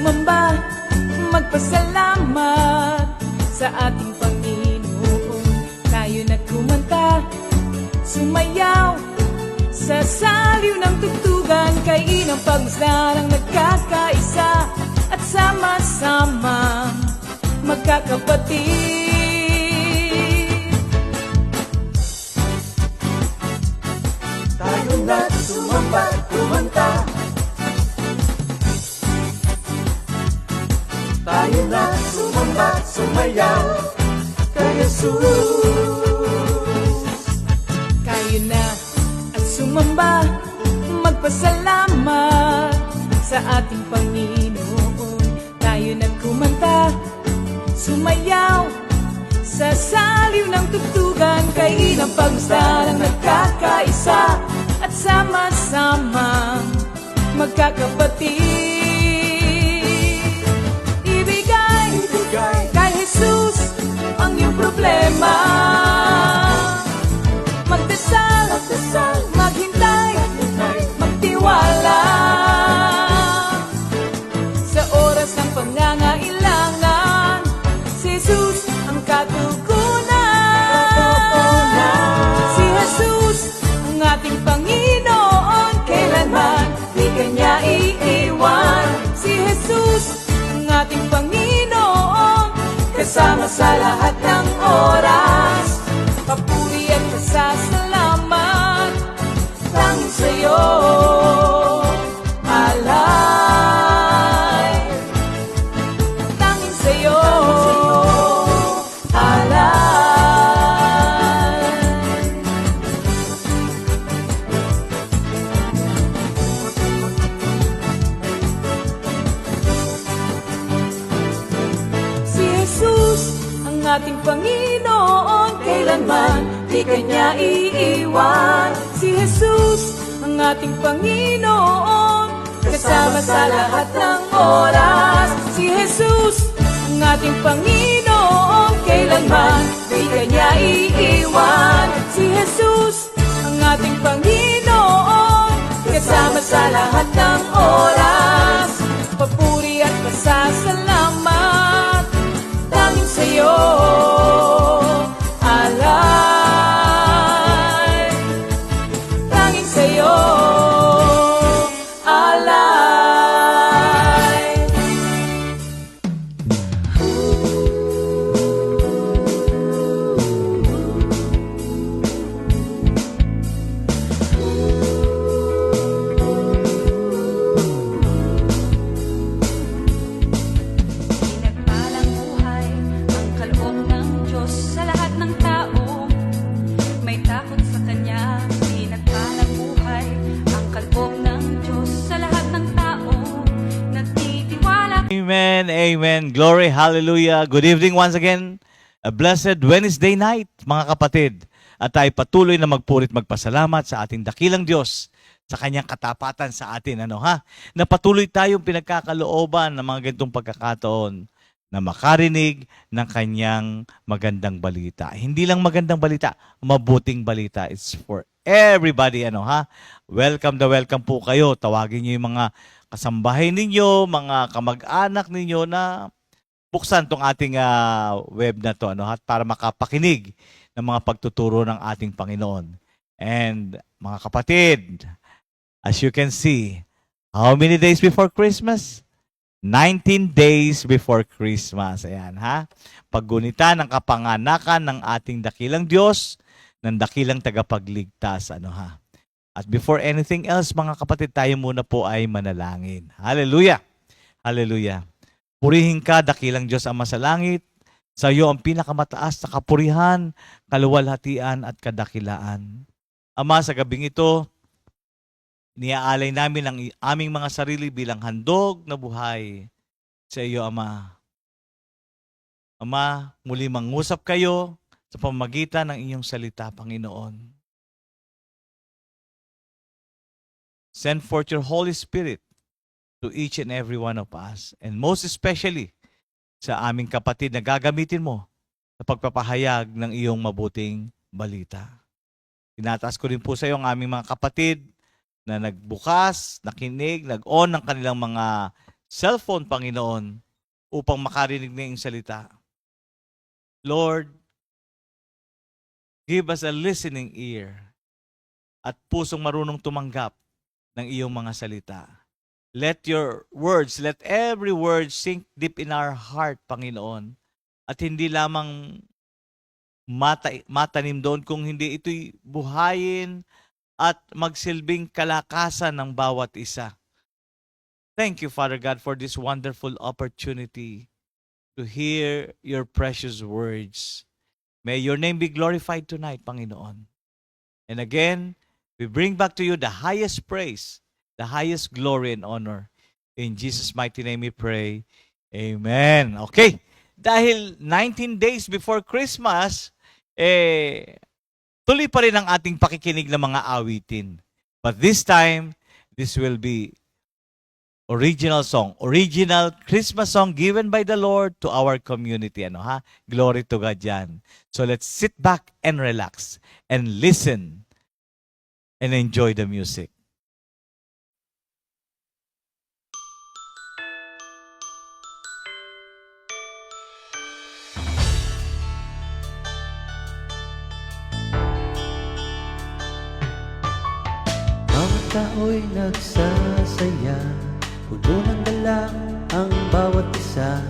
sumamba, magpasalamat sa ating Panginoon. Tayo nagkumanta, sumayaw sa saliw ng tugtugan, kay inang pagmasdarang nagkakaisa at sama-sama magkakapatid. Tayo na sumamba, kumanta, tayo na sumamba, sumayaw kay Jesus. Kayo na at sumamba, magpasalamat sa ating Panginoon. Tayo nagkumanta, sumayaw sa saliw ng tugtugan, kay inang pagmasdarang nagkakaisa at sama-sama magkakapatid. Kay Jesus ang iyong problema. Magdasal, maghintay, magtiwala. Sa oras ng pangangailangan, si Jesus ang katugunan. Si Jesus ang ating Panginoon, kailanman di kanya iiwan. Si Jesus ang ating Panginoon, kasama sa lahat ng oras. Papuri at pasasalamat tanging sa'yo, alay. Tanging sa'yo, alay. Si Jesus ang ating Panginoon, kailanman di kanya iiwan. Si Jesus ang ating Panginoon, kasama sa lahat ng oras. Si Jesus ang ating Panginoon, kailanman di kanya iiwan. Si Jesus ang ating Panginoon, kasama sa lahat ng oras. Papuri at pasasalamat tanging sa'yo, alay. Tanging sa'yo, alay. Pinagpalang buhay ang kaloob ng Diyos sa lahat ng tao. May takot sa Kanya. Pinagpalang buhay ang kaloob ng Diyos sa lahat ng tao. Nagtitiwala. Amen, amen. Glory, hallelujah. Good evening once again. A blessed Wednesday night, mga kapatid. At tayo patuloy na magpurit magpasalamat sa ating dakilang Diyos sa kanyang katapatan sa atin. Na patuloy tayong pinagkakalooban ng mga ganitong pagkakataon na makarinig ng kanyang magandang balita. Hindi lang magandang balita, mabuting balita. It's for everybody. Welcome po kayo. Tawagin niyo yung mga kasambahay ninyo, mga kamag-anak ninyo na buksan tong ating web na to, at para makapakinig ng mga pagtuturo ng ating Panginoon. And mga kapatid, as you can see, how many days before Christmas? 19 days before Christmas. Ayan, Paggunita ng kapanganakan ng ating dakilang Diyos, ng dakilang tagapagligtas. At before anything else, mga kapatid, tayo muna po ay manalangin. Hallelujah! Hallelujah! Purihin ka, dakilang Diyos Ama sa langit. Sa iyo ang pinakamataas na kapurihan, kaluwalhatian at kadakilaan. Ama, sa gabing ito, iniaalay namin ang aming mga sarili bilang handog na buhay sa iyo, Ama. Ama, muli mangusap kayo sa pamamagitan ng inyong salita, Panginoon. Send forth your Holy Spirit to each and every one of us. And most especially, sa aming kapatid na gagamitin mo sa pagpapahayag ng iyong mabuting balita. Tinataas ko rin po sa iyo ang aming mga kapatid na nagbukas, nakinig, nag-on ng kanilang mga cellphone, Panginoon, upang makarinig na iyong salita. Lord, give us a listening ear at pusong marunong tumanggap ng iyong mga salita. Let your words, let every word sink deep in our heart, Panginoon. At hindi lamang matanim doon, kung hindi ito'y buhayin at magsilbing kalakasan ng bawat isa. Thank you, Father God, for this wonderful opportunity to hear your precious words. May your name be glorified tonight, Panginoon. And again, we bring back to you the highest praise, the highest glory and honor. In Jesus' mighty name we pray. Amen. Okay. Dahil 19 days before Christmas, tuloy pa rin ang ating pakikinig ng mga awitin. But this time, this will be original song, original Christmas song given by the Lord to our community. Ano ha? Glory to God yan. So let's sit back and relax and listen and enjoy the music. Mga tao'y nagsasaya, puno ng galak ang bawat isa.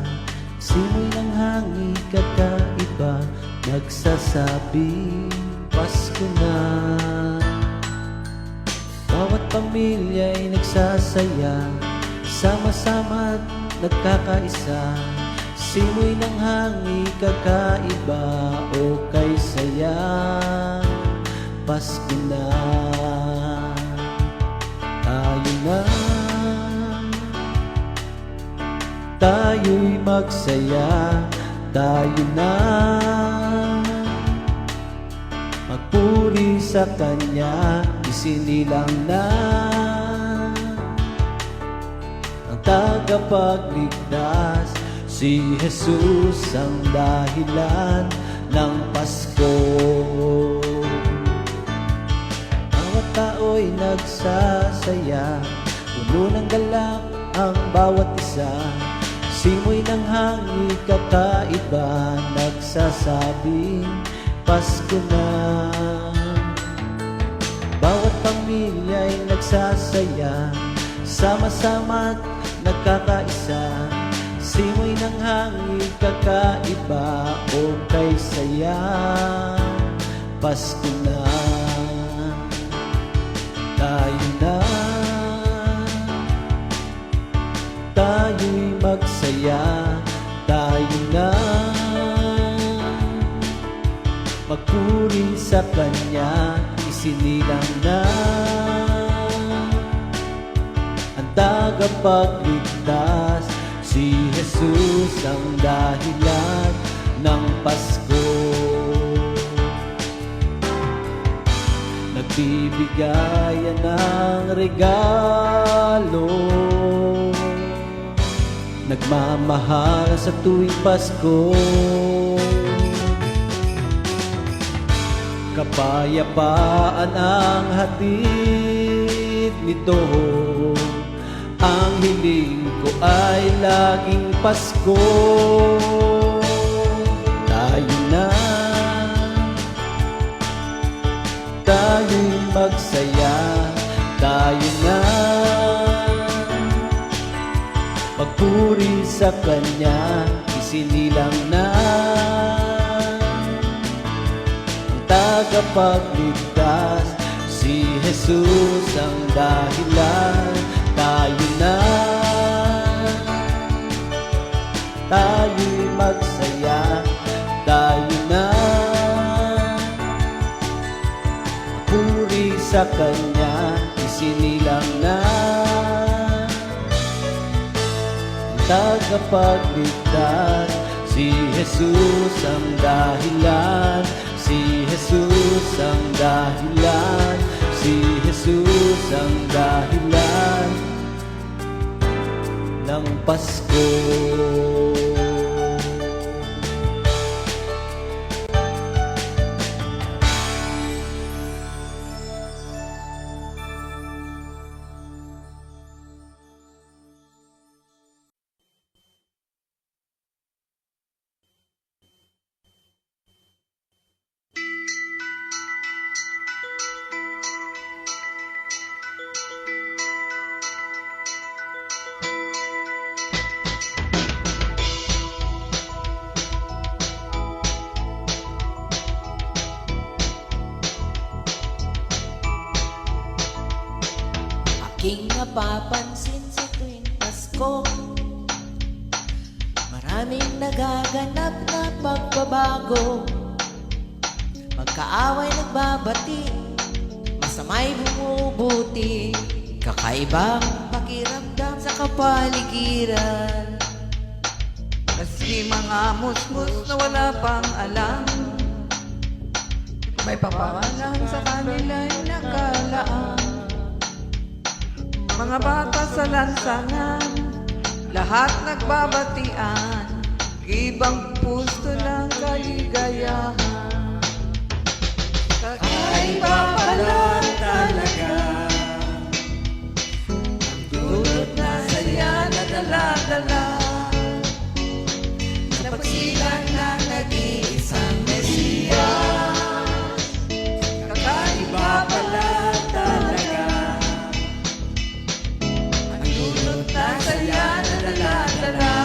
Simoy ng hangin kakaiba, nagsasabi, Pasko na. Bawat pamilya'y nagsasaya, sama-sama't nagkakaisa. Simoy ng hangin kakaiba, o kay saya, Pasko na. Tayo na, tayo'y magsaya, tayo na, magpuri sa Kanya, isinilang na ang tagapagligtas, si Jesus ang dahilan ng Pasko. Bawat tao'y nagsasaya, puno ng galak ang bawat isa. Simoy ng hangin kakaiba, nagsasabing Pasko na. Bawat pamilya'y nagsasaya, sama-sama't nagkakaisa. Simoy ng hangin kakaiba, o kay saya, Pasko na. Tayo na, tayo'y magsaya, tayo na, magpuri sa Kanya, isinilang na ang tagapagligtas, si Jesus ang dahilan ng Pasko. Nagbibigayan ng regalo, nagmamahal sa tuwing Pasko. Kapayapaan ang hatid nito, ang hiling ko ay laging Pasko. Tayo na, tayo'y magsaya, tayo na, magpuri sa Kanya, isinilang na ang tagapagligtas, si Jesus ang dahilan. Tayo na, tayo'y magsaya, tayo na, puri sa Kanya, isinilang na ang tagapagligtas, si Jesus ang dahilan, si Jesus ang dahilan, si Jesus ang dahilan ng Pasko. aking napapansin sa tuwing Pasko. Maraming nagaganap na pagbabago. Magkaaway nagbabati, masama'y bumubuti. Kakaibang pakiramdam sa kapaligiran. Maski mga musmus na wala pang alam, may papawalan sa kanila'y nakalaan. Mga bata sa lansangan, lahat nagbabatian, ibang pusto ng kaligayahan. Kakaiba pala talaga ang dulot na saya na dala-dala sa pagsilang na nag-iisang Mesiyas. Kakaiba pala talaga ang dulot na saya na dala-dala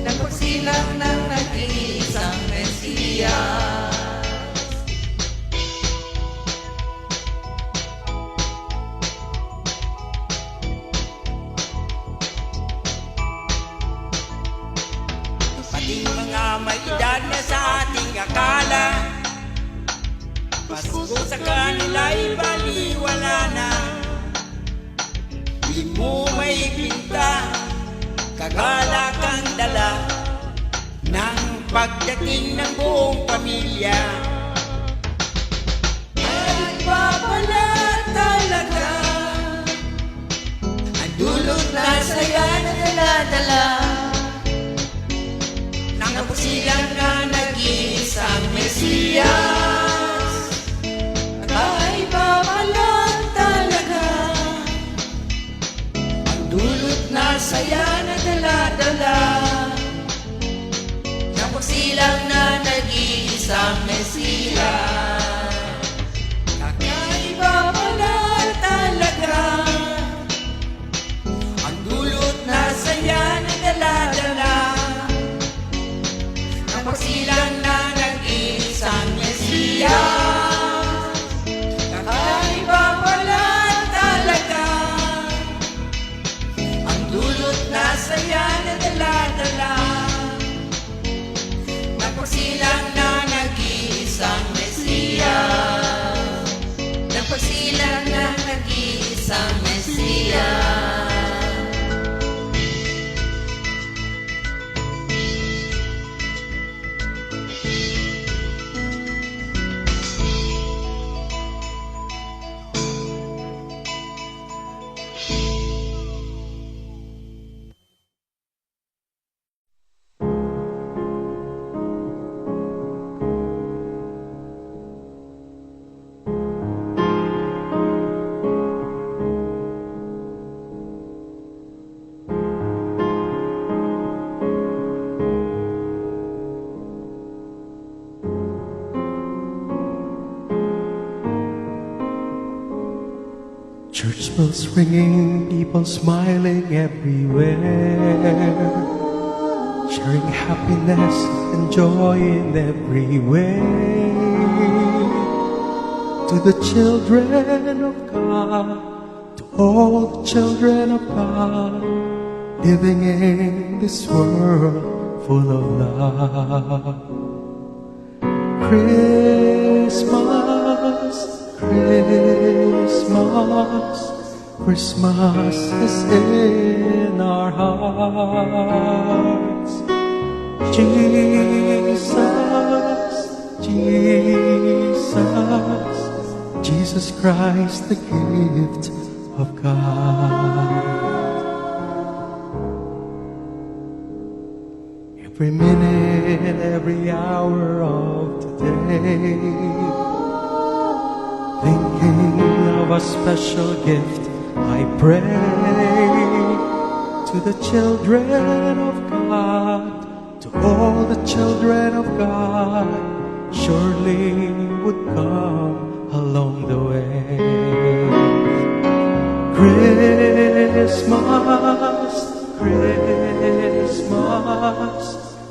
ng pagsilang ng nag-iisang Mesiyas. Pati mga may edad na sa ating akala, Pasko sa kanila'y baliwala na. Di mo may pinta, kagalak ang dala ng pagdating ng buong pamilya. Ay, pala talaga Ang dulot na saya na Dala-dala ng pagsilang na nag-iisang Mesiyas. kakaiba pala talaga Ang dulot na saya na dala-dala ng pagsilang na nag-iisang Mesiyas. kakaiba pala talaga Ang dulot na saya na dala-dala ng pagsilang na nag-iisang Mesiyas. kakaiba pala talaga Ang dulot na saya na dala-dala ng pagsilang na nag-iisang Mesiyas. Ng pagsilang na nag-iisang Mesiyas. Church bells ringing, people smiling everywhere, sharing happiness and joy in every way. To the children of God, to all the children of God, living in this world full of love. Christmas, Christmas, Christmas is in our hearts. Jesus, Jesus, Jesus Christ, the gift of God. Every minute, every hour of today, thinking of a special gift, I pray to the children of God, to all the children of God, surely would come along the way. Christmas, Christmas,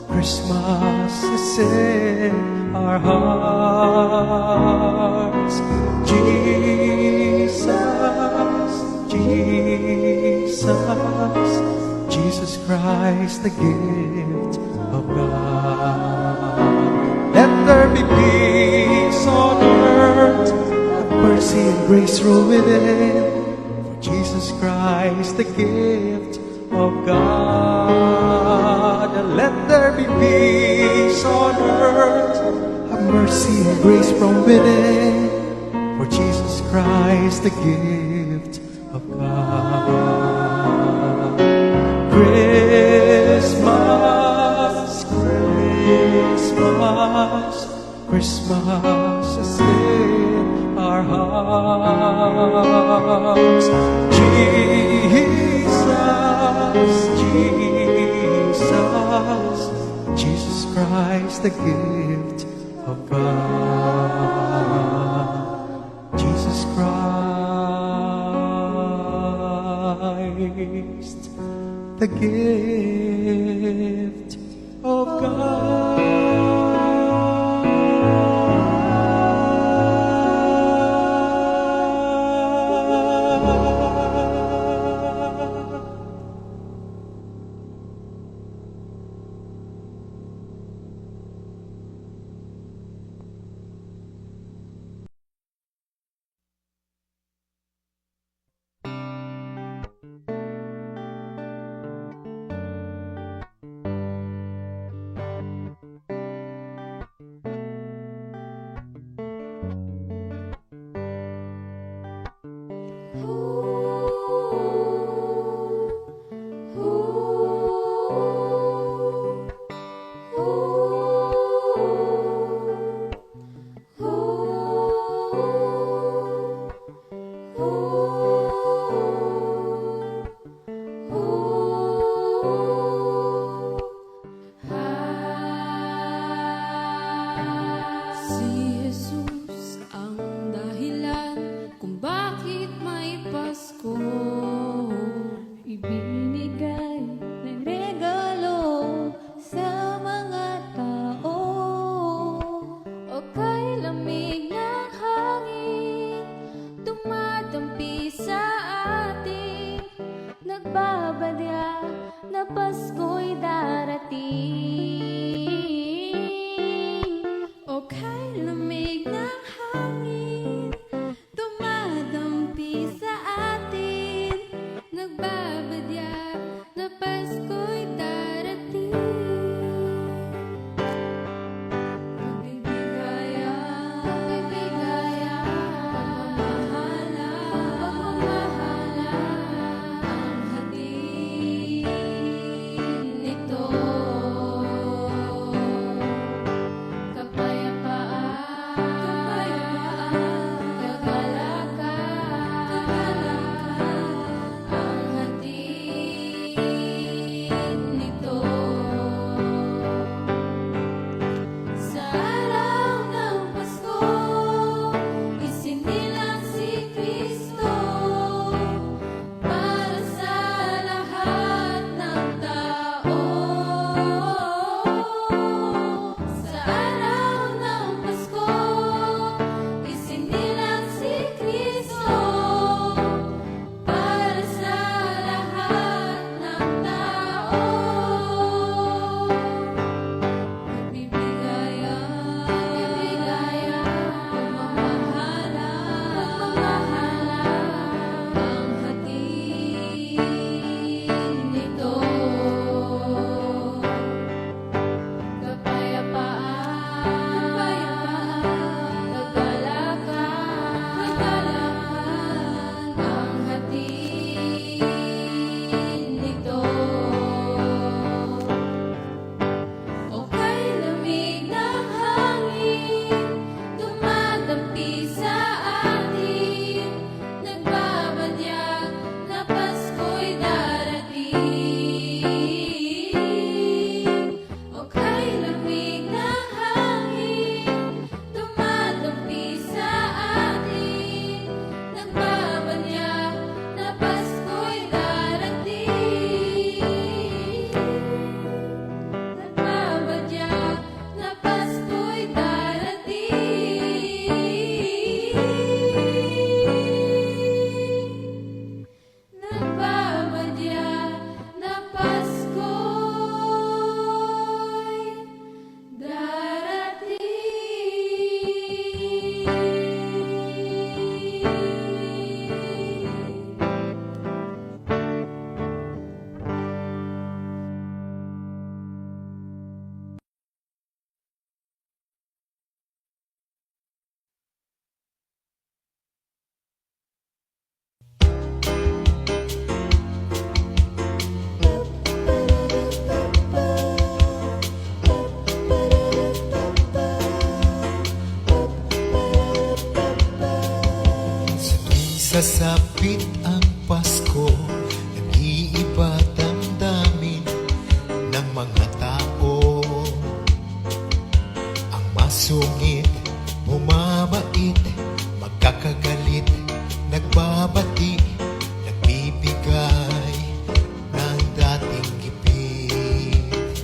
Christmas is in our hearts. Jesus, Jesus Christ, the gift of God. Let there be peace on earth, have mercy and grace rule within. For Jesus Christ, the gift of God. Let there be peace on earth, have mercy and grace from within. For Jesus Christ, the gift of God. Christmas, Christmas, Christmas is in our hearts. Jesus, Jesus, Jesus Christ, the gift of God. Jesus Christ, the gift of God. Si Jesus ang dahilan kung bakit may Pasko. Ibinigay ng regalo sa mga tao. O kay lamig ng hangin, dumadampi sa atin, nagbabadya na Pasko'y darating. O kay lamig ng hangin, dumadampi sa atin, nagbabadya na Pasko'y darating. Pagbibigaya, pagbibigaya, pagmamahala, pagmamahala, ang hatid nito. sasapit ang Pasko, nag-iiba damdamin ng mga tao. Ang masungit, bumabait, magkakagalit, nagbabati, nagbibigay ng dating gipit.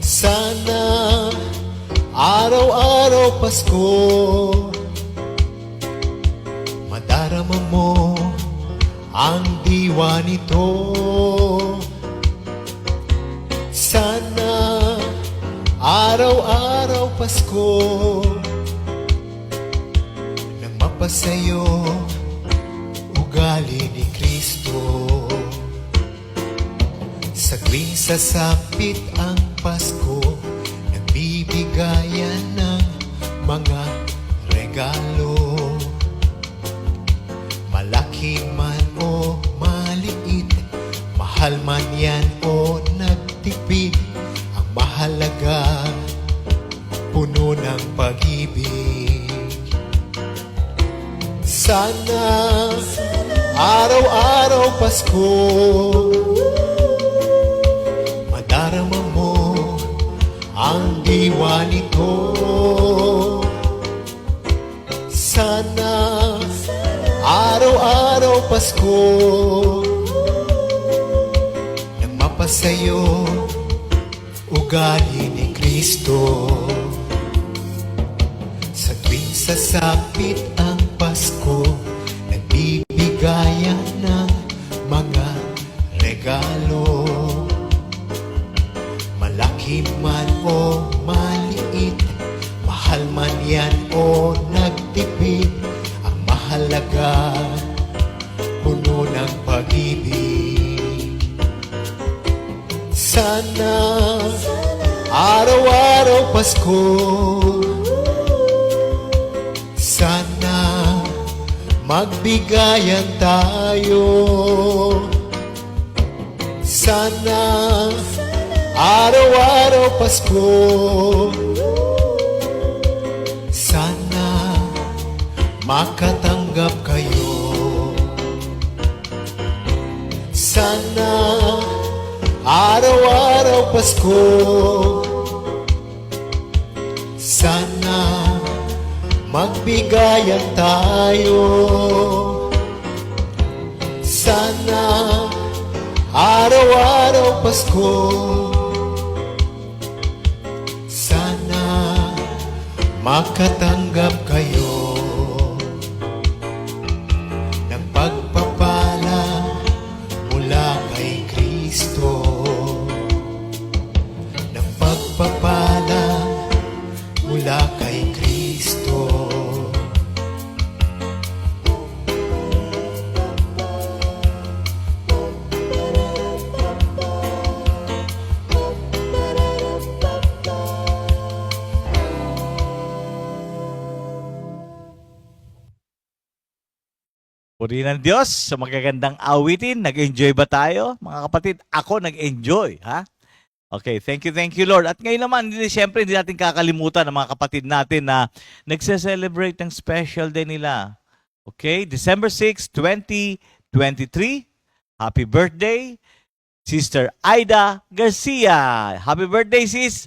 Sana araw-araw Pasko, madarama mo ang diwa nito. Sana araw-araw Pasko, nang mapasayo ugali ni Kristo. Sa tuwing sasapit ang Pasko, nagbibigayan ng mga regalo. Malaki man o maliit, mahal man yan o nagtipid, ang mahalaga, puno ng pag-ibig. Sana araw-araw Pasko, madarama mo ang diwa nito. Sana araw-araw Pasko, nang mapasayo ugali ni Kristo. Sa tuwing sasapit ang Pasko, nagbibigayan ng mga regalo. Malaki man o maliit, mahal man yan o nagtipid, ang mahalaga, puno ng pag-ibig. Sana araw-araw Pasko, sana magbigayan tayo. Sana araw-araw Pasko, sana makatanggap kayo. Sana araw-araw Pasko, sana magbigayan tayo. Sana araw-araw Pasko, sana makatanggap kayo ng pagpapala mula kay Kristo, ng pagpapala mula kay Kristo. Purihin ng Diyos sa magagandang awitin. Nag-enjoy ba tayo? Mga kapatid, ako nag-enjoy. Ha? Okay, thank you Lord. At ngayon naman, siyempre hindi natin kakalimutan ang mga kapatid natin na nagse-celebrate ng special day nila. Okay, December 6, 2023. Happy birthday, Sister Aida Garcia. Happy birthday, sis.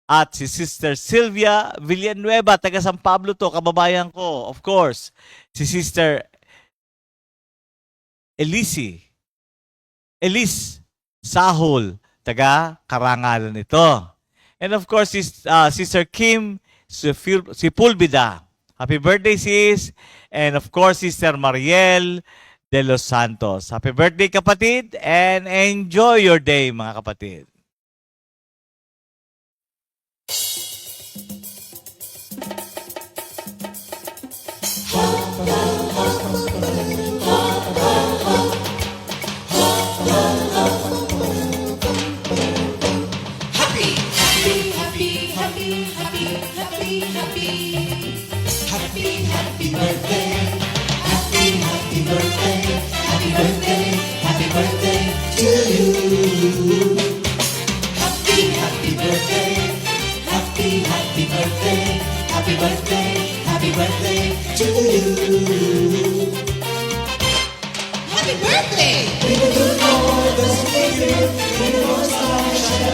At si Sister Sylvia Villanueva, taga San Pablo to, kababayan ko, of course. Si Sister Elise Sahol, taga Karangalan ito. And of course, Sister Kim Sepulveda. Happy birthday, sis. And of course, Sister Mariel de los Santos. Happy birthday, kapatid. And enjoy your day, mga kapatid.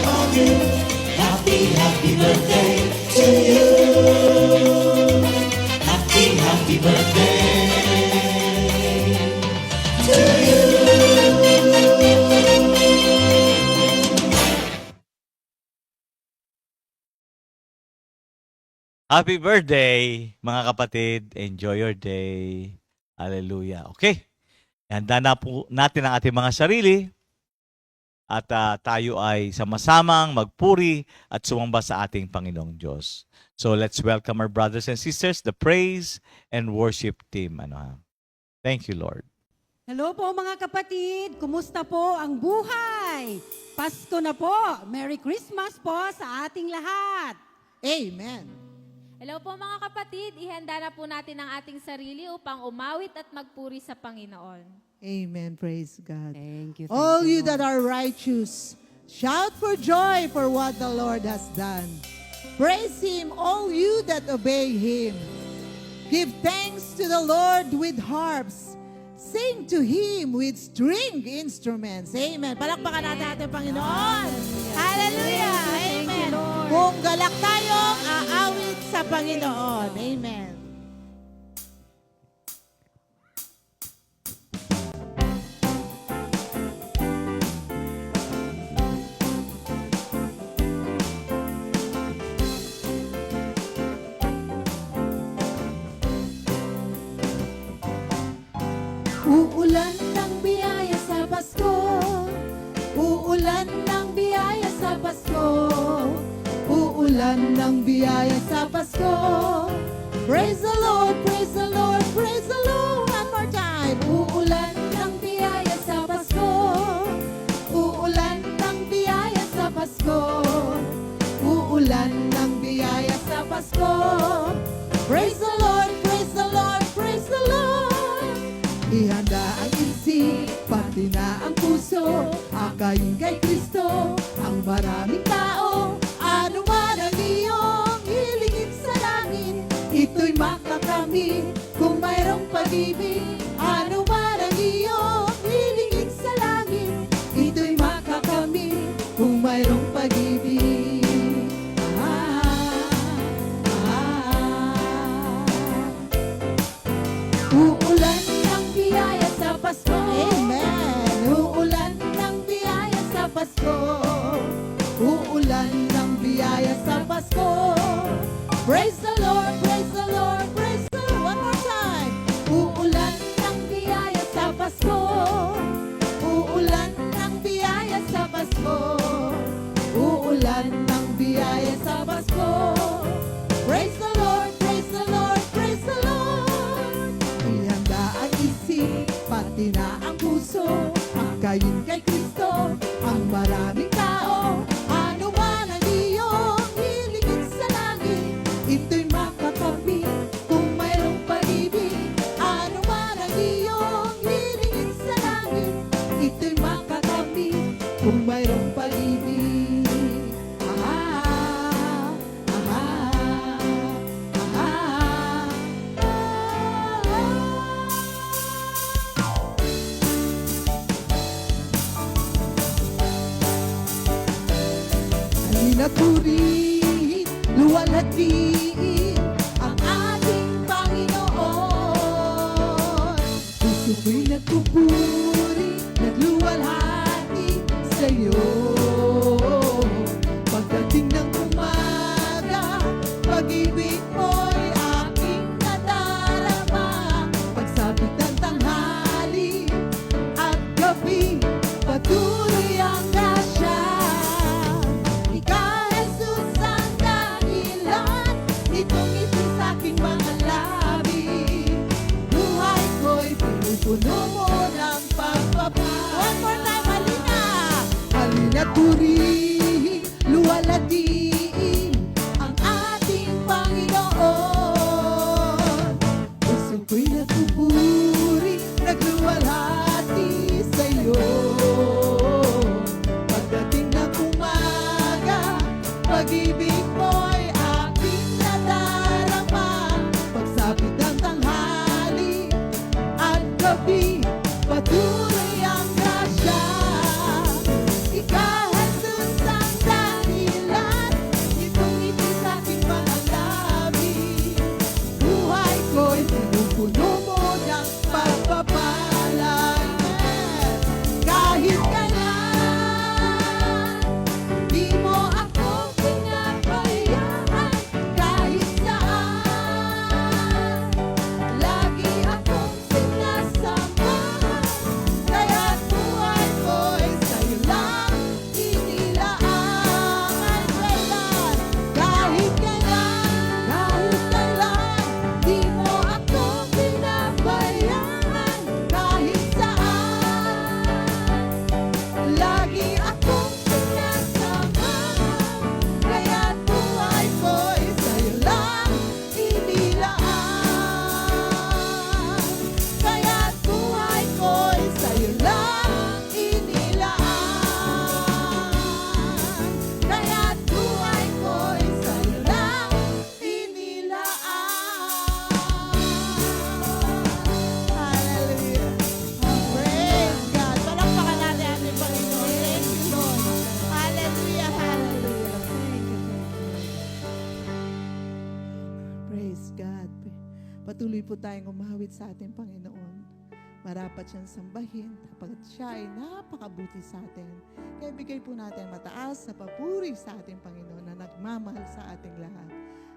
of you. Happy, happy birthday to you. Happy, happy birthday to you. Happy birthday, mga kapatid. Enjoy your day. Hallelujah. Okay. Handa na po natin ang ating mga sarili at tayo ay sama-samang magpuri at sumamba sa ating Panginoong Diyos. So let's welcome our brothers and sisters, the praise and worship team. Thank you, Lord. Hello po mga kapatid, kumusta po ang buhay? Pasko na po, Merry Christmas po sa ating lahat. Amen. Hello po mga kapatid, ihanda na po natin ang ating sarili upang umawit at magpuri sa Panginoon. Amen. Praise God. Thank you. All you that are righteous, shout for joy for what the Lord has done. Praise Him, all you that obey Him. Give thanks to the Lord with harps. Sing to Him with string instruments. Amen. Palakpakan natin ating Panginoon. Hallelujah. Amen. Kung galak tayong aawit sa Panginoon. Amen. Uulan ng biyaya sa Pasko. Uulan ng biyaya sa Pasko. Uulan ng biyaya sa Pasko. Praise the Lord, praise the Lord, praise the Lord. One more time. Uulan ng biyaya sa Pasko. Uulan ng biyaya sa Pasko. Uulan ng biyaya sa Pasko. Praise the Lord, praise the Lord, praise the Lord. Ihanda ang isip, pati na ang puso, akayin kay Kristo, ang maraming tao, ano man ang iyong hilingin sa langit, ito'y makakamit kung mayroong pag-ibig. Ano man ang iyong hilingin sa langit, ito'y makakamit kung mayroong pag-ibig. Uulan ng biyaya sa Pasko. Amen. Uulan ng biyaya sa Pasko. Uulan ng biyaya sa Pasko. Praise the Lord, praise the Lord, praise the Lord. One more time. Uulan ng biyaya sa Pasko. Uulan ng biyaya sa Pasko. Uulan ng biyaya sa Pasko. Praise the Lord, praise the Lord, praise the Lord. Ihanda ang isip, pati na ang puso, akayin kay Kristo, ang maraming tao, ano man ang iyong hilingin sa langit, ito'y makakamit kung mayroong pag-ibig. Ano man ang iyong hilingin sa langit, ito'y makakamit kung mayroong pag-ibig. Pinagpurihin, luwalhatiin ang ating Panginoon. Puso ko'y nagpupuri, nagluwalhati sa iyo. Pagdating ng umaga, pag-ibig mo'y aking nadarama. Pagsapit ng tanghali at gabi, patuloy ang grasya. Puno mo ng pagpapal. One more time, halina! Halina purihin, luwalhatiin ang ating Panginoon. Puso ko'y nagpupuri, nagluwalhati sa iyo. Pagdating ng umaga, pag-ibig mo'y aking nadarama. Pagsapit ng tanghali at gabi, patuloy ang grasya. Ikaw, Jesus, Patuloy po tayong umawit sa ating Panginoon. Marapat siyang sambahin kapag siya ay napakabuti sa atin. Kaya bigay po natin mataas na papuri sa ating Panginoon na nagmamahal sa ating lahat.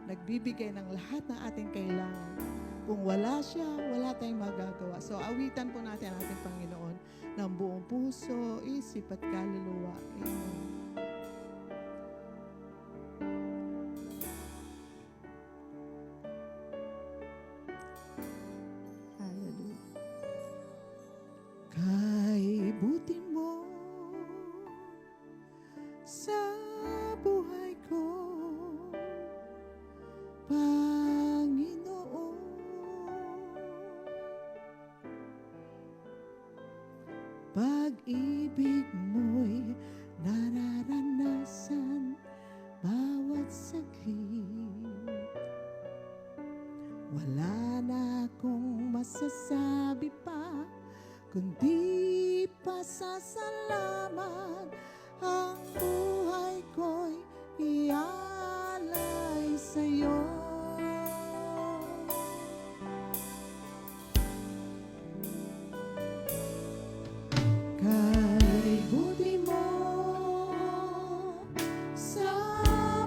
Nagbibigay ng lahat ng ating kailangan. Kung wala siya, wala tayong magagawa. So awitan po natin ang ating Panginoon ng buong puso, isip at kaluluwa. Amen. Hallelujah. Kay buti mo sa buhay ko, Panginoon. Pag-ibig mo'y nararanasan bawat saglit. Wala na akong masasabi pa, kundi pasasalamat. Ang buhay ko'y ialay sa'yo. Kay buti mo sa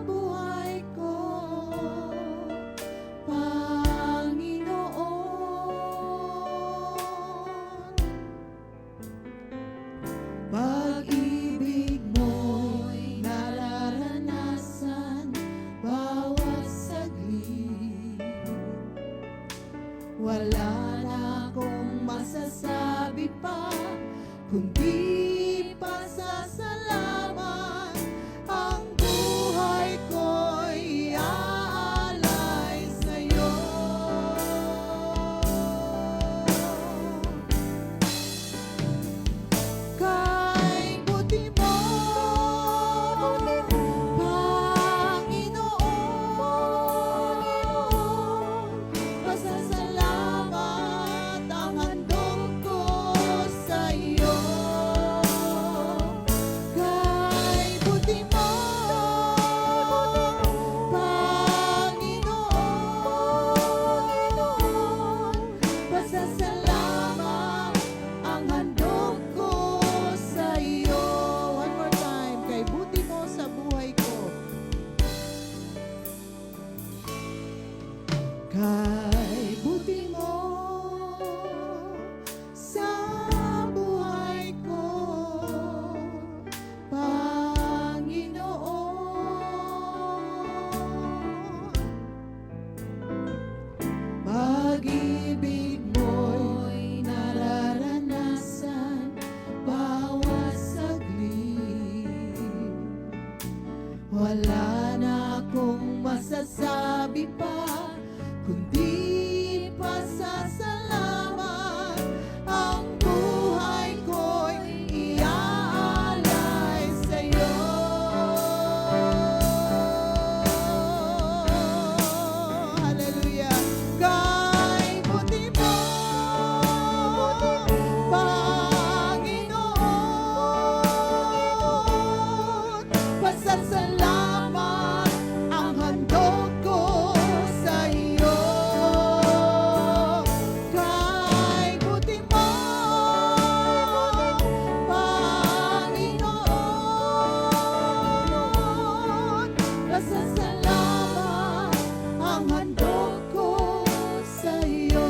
buhay ko, Panginoon. Pag-ibig mo'y nararanasan bawat saglit. Wala na akong masasabi pa, kundi pasasalamat. Ang buhay ko'y iaalay sa'yo. Kay buti mo, Panginoon, pasasalamat ang handog ko sa'yo. Kay buti mo, Panginoon, pasasalamat ang handog ko sa'yo. One more time. Kay buti mo sa buhay ko. Kay buti mo sa buhay ko, Panginoon. Pag-ibig mo'y nararanasan bawat saglit. Wala na akong masasabi pa, kundi pasasalamat. Ang buhay ko'y iaalay sa'yo. Hallelujah. Kay buti mo, Panginoon, pasasalamat ang handog ko sa'yo. Kay buti mo, Panginoon, pasasalamat ang handog ko sa'yo.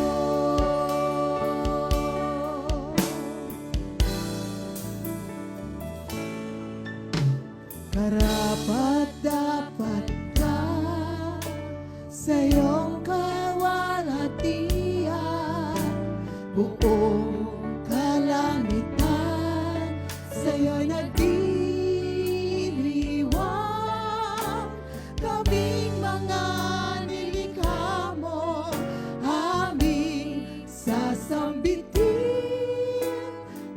Karapat-dapat ka sa iyong kawalhatian. Buong kalangitan sa iyo'y nagdiriwang. Kaming mga nilikha mo, aming sasambitin.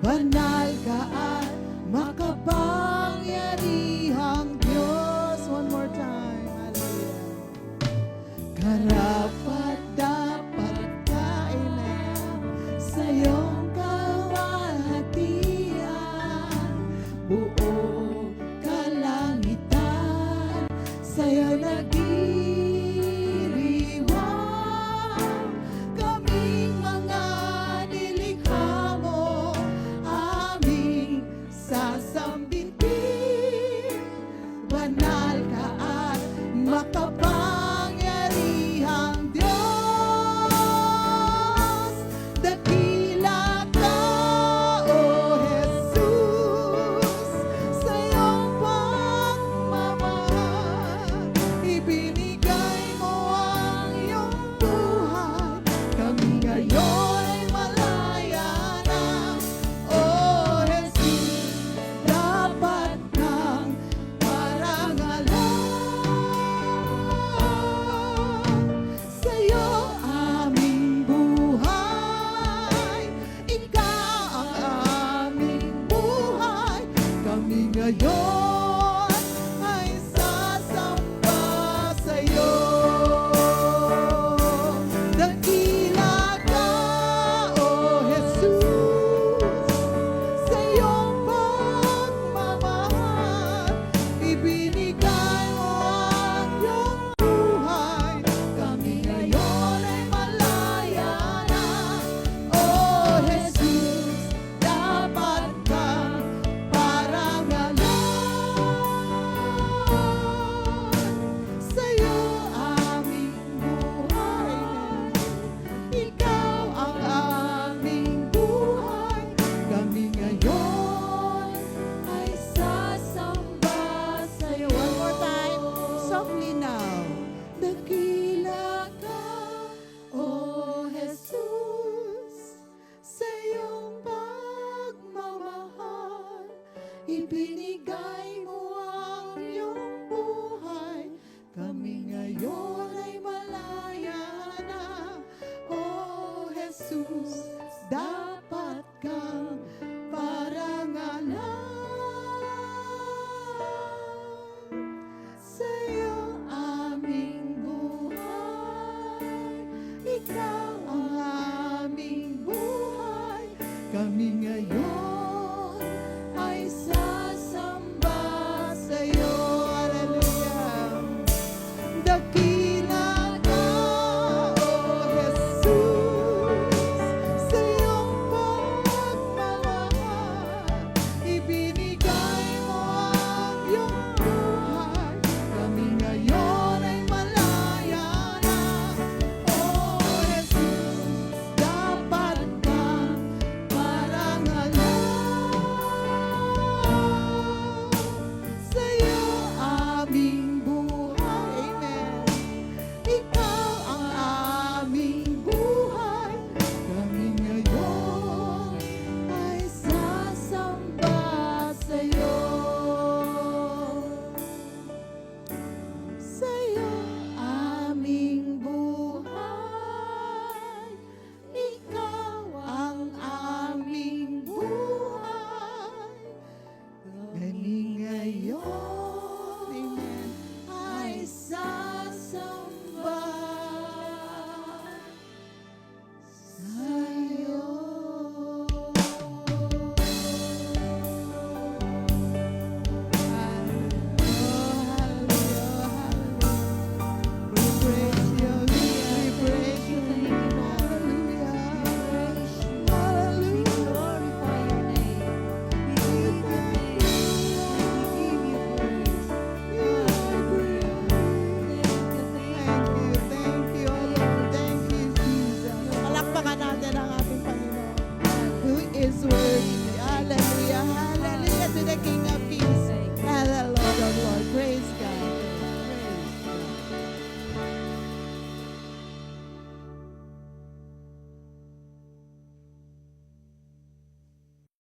Banal ka at makapangyarihang Diyos. One more time. Hallelujah. Karapat-dapat ka, amen, sa iyong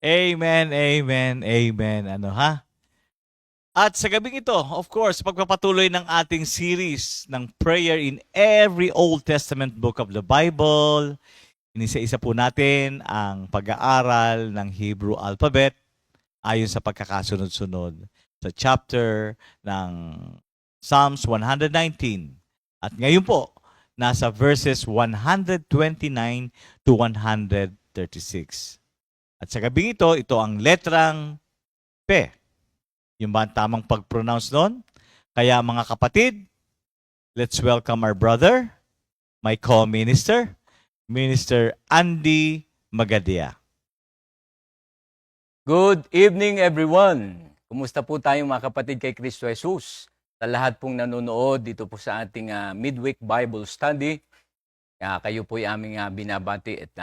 Amen, amen, amen. Ano ha? At sa gabing ito, of course, pagpapatuloy ng ating series ng prayer in every Old Testament book of the Bible. Inisa-isa po natin ang pag-aaral ng Hebrew alphabet ayon sa pagkakasunod-sunod sa chapter ng Psalms 119. At ngayon po, nasa verses 129 to 136. At sa gabing ito ang letrang P. Yung ba ang tamang pag-pronounce nun? Kaya mga kapatid, let's welcome our brother, my co-minister, Minister Andy Magadia. Good evening everyone! Kumusta po tayong mga kapatid kay Kristo Jesus? Sa lahat pong nanonood dito po sa ating midweek Bible study, kayo po ay aming binabati at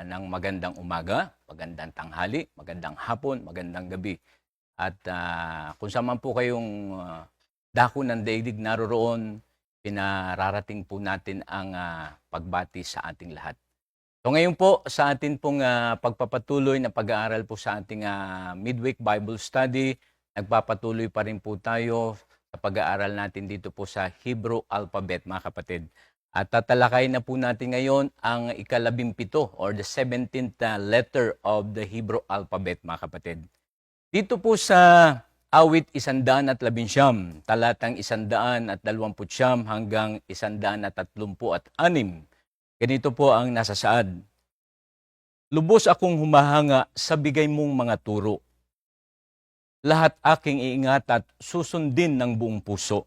ng magandang umaga, magandang tanghali, magandang hapon, magandang gabi. At kung saan man po kayong dako ng daigdig naroroon, pinararating po natin ang pagbati sa ating lahat. So ngayon po sa atin pong pagpapatuloy na pag-aaral po sa ating midweek Bible study, nagpapatuloy pa rin po tayo sa pag-aaral natin dito po sa Hebrew alphabet mga kapatid. At tatalakay na po natin ngayon ang ika-17 or the 17th letter of the Hebrew alphabet mga kapatid. Dito po sa awit 119, talatang 129 hanggang 136. Ganito po ang nasasaad. Lubos akong humahanga sa bigay mong mga turo. Lahat aking iingat at susundin ng buong puso.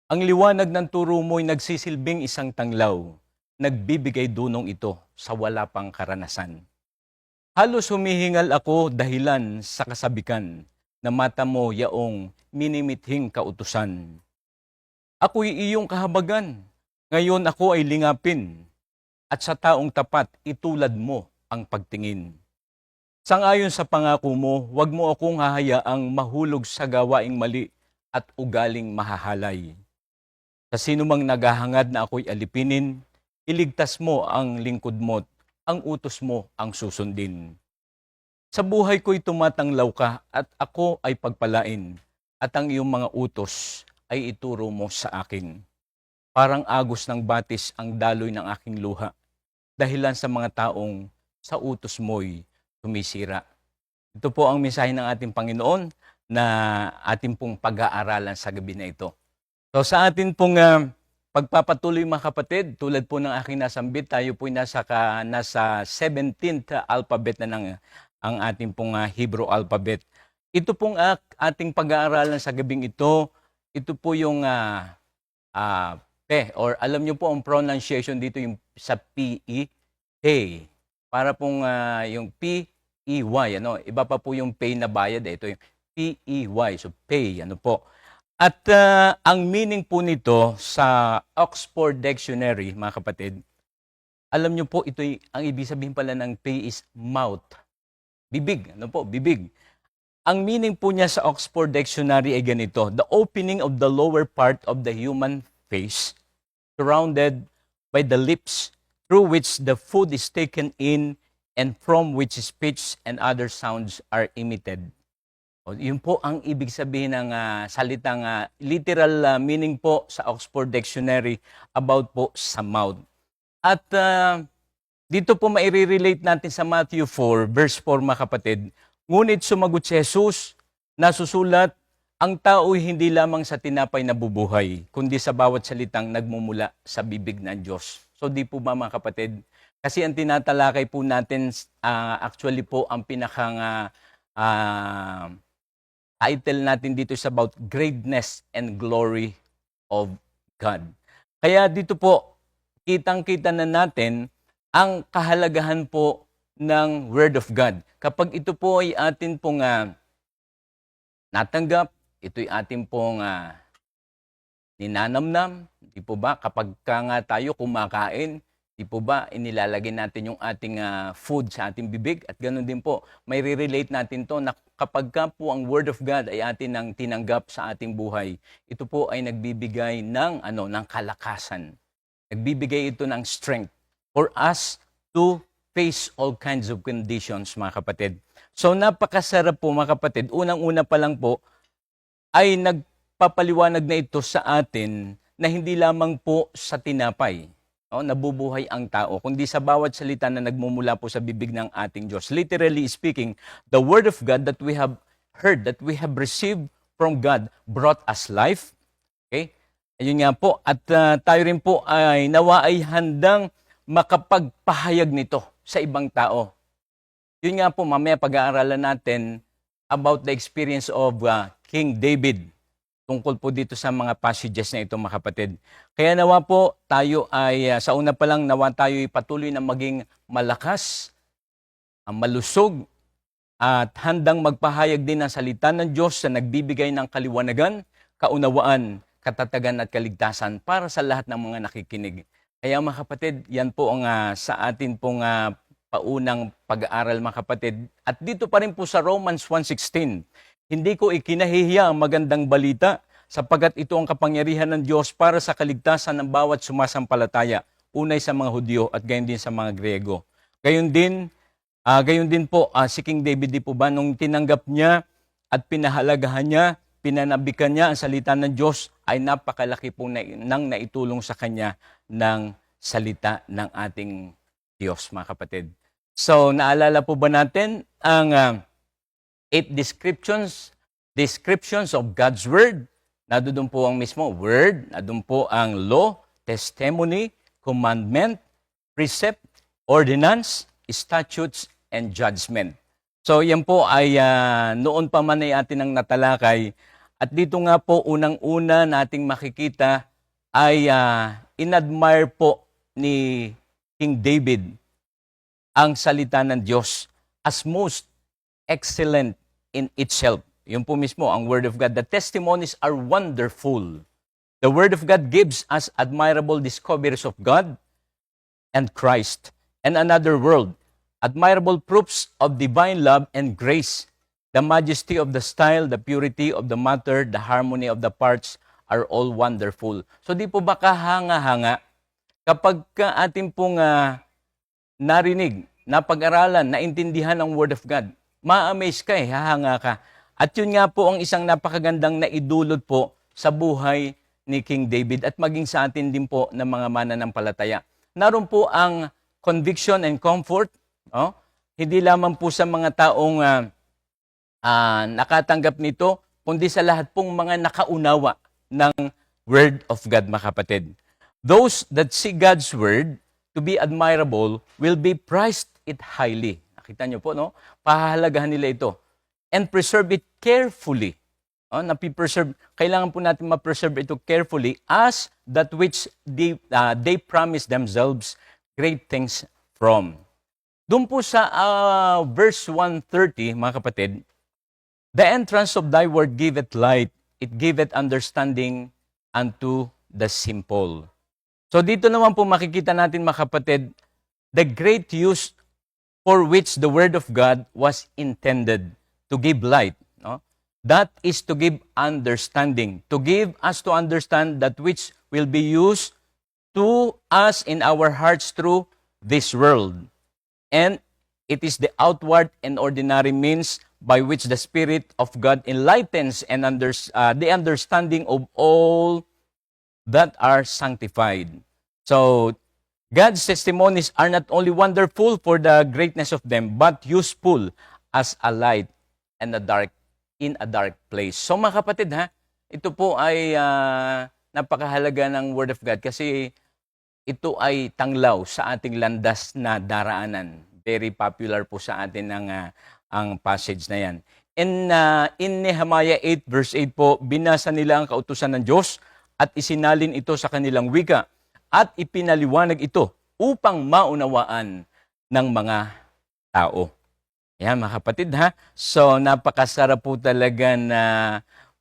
Ang liwanag ng turo mo'y nagsisilbing isang tanglaw. Nagbibigay dunong ito sa wala pang karanasan. Halos humihingal ako dahilan sa kasabikan na mata mo yaong minimithing kautusan. Ako'y iyong kahabagan, ngayon ako ay lingapin, at sa taong tapat itulad mo ang pagtingin. Sangayon sa pangako mo, huwag mo akong hahayaang mahulog sa gawaing mali at ugaling mahahalay. Sa sinumang naghahangad na ako'y alipinin, iligtas mo ang lingkod mo't ang utos mo ang susundin. Sa buhay ko'y tumatanglaw ka at ako ay pagpalain at ang iyong mga utos ay ituro mo sa akin. Parang agos ng batis ang daloy ng aking luha dahilan sa mga taong sa utos mo'y tumisira. Ito po ang mensahe ng ating Panginoon na ating pong pag-aaralan sa gabi na ito. So sa atin pong pagpapatuloy mga kapatid, tulad po ng aking nasambit, tayo po nasa 17th alphabet na ng ang ating pong Hebrew alphabet. Ito pong ating pag-aaralan sa gabing ito po yung P, or alam nyo po ang pronunciation dito yung sa P-E, P. Para pong yung P-E-Y, ano? Iba pa po yung pay na bayad, ito yung P-E-Y, so pay, ano po. At ang meaning po nito sa Oxford Dictionary, mga kapatid, alam nyo po, ang ibig sabihin pala ng pay is mouth. Bibig, ano po, bibig. Ang meaning po niya sa Oxford Dictionary ay ganito: the opening of the lower part of the human face, surrounded by the lips, through which the food is taken in and from which speech and other sounds are emitted. Yun po ang ibig sabihin ng salitang literal meaning po sa Oxford Dictionary about po sa mouth. At dito po maire-relate natin sa Matthew 4, verse 4 mga kapatid. Ngunit sumagot si Jesus, nasusulat, ang tao'y hindi lamang sa tinapay na bubuhay, kundi sa bawat salitang nagmumula sa bibig ng Diyos. So di po ba mga kapatid? Kasi ang tinatalakay po natin, actually po ang pinakang title natin dito is about greatness and glory of God. Kaya dito po, kitang-kita na natin ang kahalagahan po ng Word of God. Kapag ito po ay atin pong natanggap, ito'y atin pong ninanamnam, di po ba? Kapag nga tayo kumakain, di po ba, inilalagay natin yung ating food sa ating bibig? At ganoon din po, may re-relate natin to na kapag ka po ang Word of God ay atin nang tinanggap sa ating buhay, ito po ay nagbibigay ng kalakasan. Nagbibigay ito ng strength for us to face all kinds of conditions, mga kapatid. So napakasarap po mga kapatid. Unang-una pa lang po ay nagpapaliwanag na ito sa atin na hindi lamang po sa tinapay, no, nabubuhay ang tao, kundi sa bawat salita na nagmumula po sa bibig ng ating Diyos. Literally speaking, the Word of God that we have heard, that we have received from God, brought us life. Okay? Ayun nga po. At tayo rin po ay nawa ay handang makapagpahayag nito sa ibang tao. Yun nga po, mamaya pag-aaralan natin about the experience of King David tungkol po dito sa mga passages na ito, mga kapatid. Kaya nawa po tayo ay, sa una pa lang, nawa tayo ay patuloy na maging malakas, malusog, at handang magpahayag din ng salita ng Diyos na nagbibigay ng kaliwanagan, kaunawaan, katatagan at kaligtasan para sa lahat ng mga nakikinig. Kaya mga kapatid, yan po ang sa atin pong paunang pag-aaral, mga kapatid. At dito pa rin po sa Romans 1:16, hindi ko ikinahihiya ang magandang balita sapagkat ito ang kapangyarihan ng Diyos para sa kaligtasan ng bawat sumasampalataya, unay sa mga Hudyo at gayon din sa mga Griego. Gayon din po si King David, di po ba, nung tinanggap niya at pinahalagahan niya, pinanabikan niya ang salita ng Diyos, ay napakalaki po nang naitulong sa kanya ng salita ng ating Diyos, mga kapatid. So, naalala po ba natin ang 8 descriptions of God's Word? Nadudun po ang mismo Word, nadudun po ang law, testimony, commandment, precept, ordinance, statutes, and judgment. So, yan po ay noon pa man ay atin ang natalakay. At dito nga po, unang-una nating makikita ay inadmire po ni King David ang salita ng Diyos as most excellent in itself. Yun po mismo, ang Word of God. The testimonies are wonderful. The Word of God gives us admirable discoveries of God and Christ and another world. Admirable proofs of divine love and grace. The majesty of the style, the purity of the matter, the harmony of the parts are all wonderful. So di po ba kahanga-hanga kapag ating pong narinig, napag-aralan, naintindihan ang Word of God, ma-amaze ka hahanga ka. At yun nga po ang isang napakagandang naidulot po sa buhay ni King David at maging sa atin din po ng mga mananampalataya. Naroon po ang conviction and comfort, hindi lamang po sa mga taong nakatanggap nito, kundi sa lahat pong mga nakaunawa ng Word of God, mga kapatid. Those that see God's Word to be admirable will be prized it highly. Nakita niyo po, no? Pahahalagahan nila ito. And preserve it carefully. Napipreserve. Kailangan po natin ma-preserve ito carefully as that which they promise themselves great things from. Doon po sa verse 130, mga kapatid, the entrance of thy word giveth light, it giveth understanding unto the simple. So dito naman po makikita natin, mga kapatid, the great use for which the Word of God was intended to give light. No? That is to give understanding, to give us to understand that which will be used to us in our hearts through this world. And it is the outward and ordinary means by which the Spirit of God enlightens and the understanding of all that are sanctified. So, God's testimonies are not only wonderful for the greatness of them, but useful as a light in a dark place. So mga kapatid, ito po ay napakahalaga ng Word of God kasi ito ay tanglaw sa ating landas na daraanan. Very popular po sa atin ang passage na yan. In Nehemiah 8 verse 8 po, binasa nila ang kautusan ng Diyos at isinalin ito sa kanilang wika at ipinaliwanag ito upang maunawaan ng mga tao. Yan mga kapatid So napakasarap po talaga na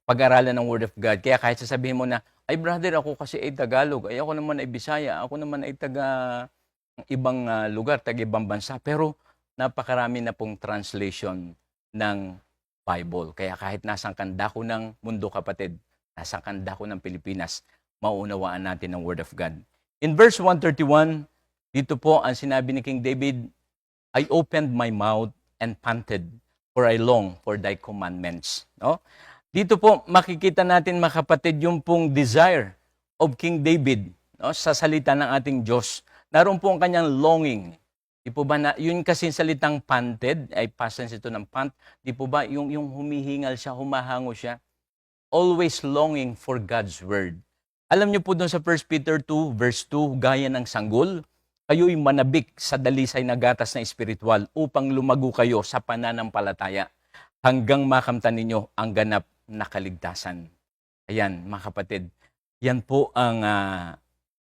pag-aralan ng Word of God. Kaya kahit sasabihin mo na, ay brother, ako kasi ay Tagalog, ay ako naman ay Bisaya, ako naman ay taga ibang lugar, taga ibang bansa. Pero napakarami na pong translation ng Bible. Kaya kahit nasang kandako ng mundo, kapatid, nasang kandako ng Pilipinas, mauunawaan natin ang Word of God. In verse 131, dito po ang sinabi ni King David, I opened my mouth and panted for I long for thy commandments. No? Dito po makikita natin mga kapatid yung pong desire of King David, no, sa salita ng ating Diyos. Naroon po ang kanyang longing. Di po ba na, yun kasi salitang panted, ay past tense ito ng pant, di po ba yung humihingal siya, humahango siya, always longing for God's word. Alam niyo po doon sa 1 Peter 2, verse 2, gaya ng sanggol, kayo'y manabik sa dalisay na gatas na espiritual upang lumago kayo sa pananampalataya hanggang makamtan ninyo ang ganap na kaligtasan. Ayan, mga kapatid, yan po ang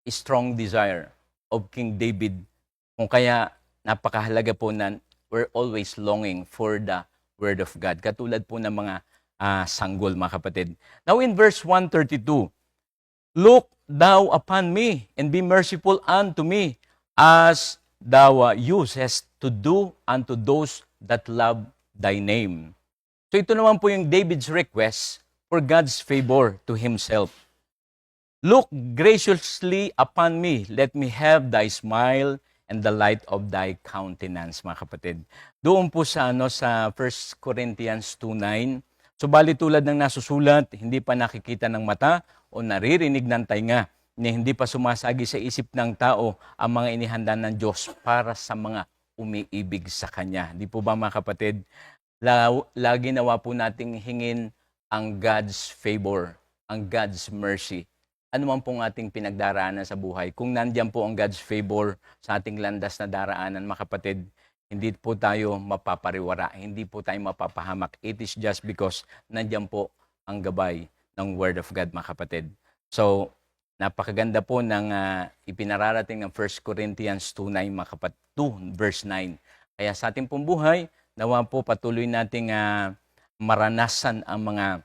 strong desire of King David. Kung kaya napakahalaga po na we're always longing for the Word of God. Katulad po ng mga sanggol, mga kapatid. Now in verse 132, look thou upon me and be merciful unto me as thou usest to do unto those that love thy name. So ito naman po yung David's request for God's favor to himself. Look graciously upon me, let me have thy smile and the light of thy countenance, mga kapatid. Doon po sa sa 1 Corinthians 2:9, subalit tulad ng nasusulat, hindi pa nakikita ng mata o naririnig ng tainga, ni hindi pa sumasagi sa isip ng tao ang mga inihanda ng Diyos para sa mga umiibig sa Kanya. Di po ba, mga kapatid? Lagi nawa po nating hingin ang God's favor, ang God's mercy. Ano man pong ating pinagdaraanan sa buhay. Kung nandiyan po ang God's favor sa ating landas na daraanan, mga kapatid, hindi po tayo mapapariwara, hindi po tayo mapapahamak. It is just because nandiyan po ang gabay ng Word of God, mga kapatid. So, napakaganda po ng ipinararating ng 1 Corinthians 2:9, mga kapatid, 2 verse 9. Kaya sa ating pong buhay, nawa po patuloy nating maranasan ang mga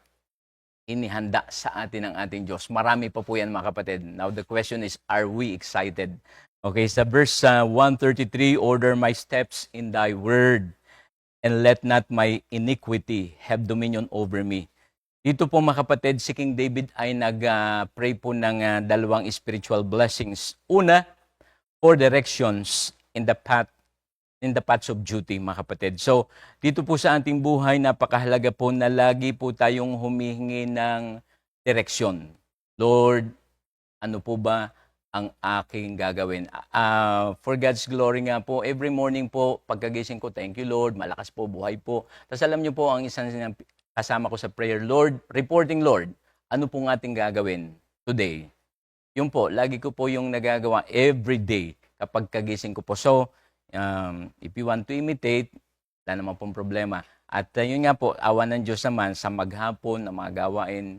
inihanda sa atin ng ating Diyos. Marami pa po yan, mga kapatid. Now the question is, are we excited? Okay, sa verse 133, order my steps in thy word, and let not my iniquity have dominion over me. Dito po, mga kapatid, si King David ay nag-pray po ng dalawang spiritual blessings. Una, for directions in the paths of duty, mga kapatid. So, dito po sa ating buhay, napakahalaga po na lagi po tayong humihingi ng direksyon. Lord, ano po ba ang aking gagawin? For God's glory nga po, every morning po, pagkagising ko, thank you Lord, malakas po, buhay po. Tapos alam niyo po, ang isang kasama ko sa prayer, Lord, reporting Lord, ano po ang ating gagawin today? Yun po, lagi ko po yung nagagawa every day kapag kagising ko po. So, if you want to imitate, wala naman pong problema. At yun nga po, awa ng Diyos naman, sa maghapon na mga gawain,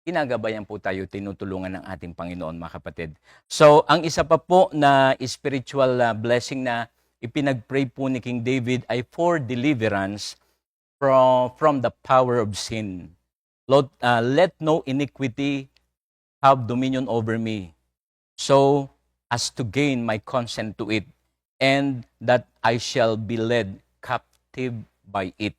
ginagabayan po tayo, tinutulungan ng ating Panginoon, mga kapatid. So, ang isa pa po na spiritual blessing na ipinag-pray po ni King David ay for deliverance from the power of sin. Lord, let no iniquity have dominion over me, so as to gain my consent to it, and that I shall be led captive by it.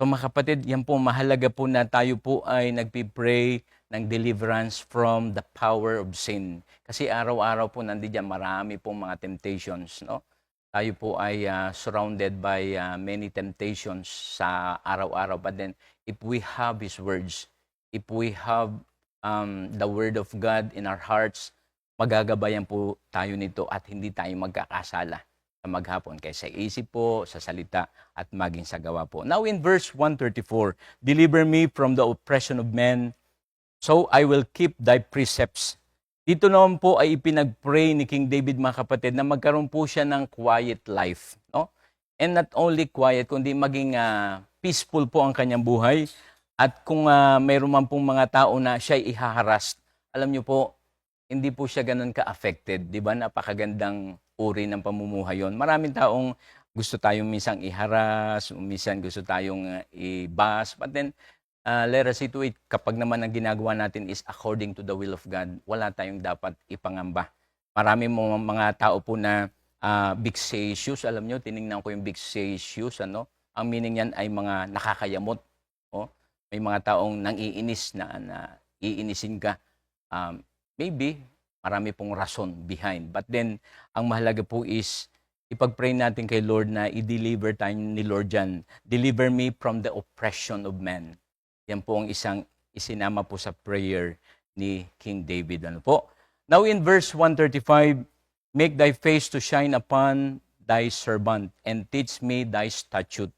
So mga kapatid, yan po, mahalaga po na tayo po ay nagpipray ng deliverance from the power of sin. Kasi araw-araw po nandiyan marami pong mga temptations, no? Tayo po ay surrounded by many temptations sa araw-araw. But then, if we have His words, if we have the Word of God in our hearts, magagabayan po tayo nito at hindi tayo magkakasala sa maghapon. Kaya sa isip po, sa salita, at maging sa gawa po. Now in verse 134, deliver me from the oppression of men, so I will keep thy precepts. Dito naman po ay ipinag-pray ni King David, mga kapatid, na magkaroon po siya ng quiet life. No? And not only quiet, kundi maging peaceful po ang kanyang buhay. At kung mayroon man pong mga tao na siya ihaharas, alam niyo po, hindi po siya ganun ka-affected. Di ba? Napakagandang uri ng pamumuhay yun. Maraming taong gusto tayong minsan iharas, minsan gusto tayong i-bas. But then, let us see to it, kapag naman ang ginagawa natin is according to the will of God, wala tayong dapat ipangamba. Marami mga tao po na vexatious, alam nyo, tinignan ko yung vexatious, ano? Ang meaning yan ay mga nakakayamot. Oh? May mga taong nang-iinis na iinisin ka. Maybe, marami pong rason behind. But then, ang mahalaga po is, ipag-pray natin kay Lord na i-deliver tayo ni Lord dyan. Deliver me from the oppression of men. Yan po ang isang isinama po sa prayer ni King David. Ano po? Now in verse 135, make thy face to shine upon thy servant and teach me thy statute.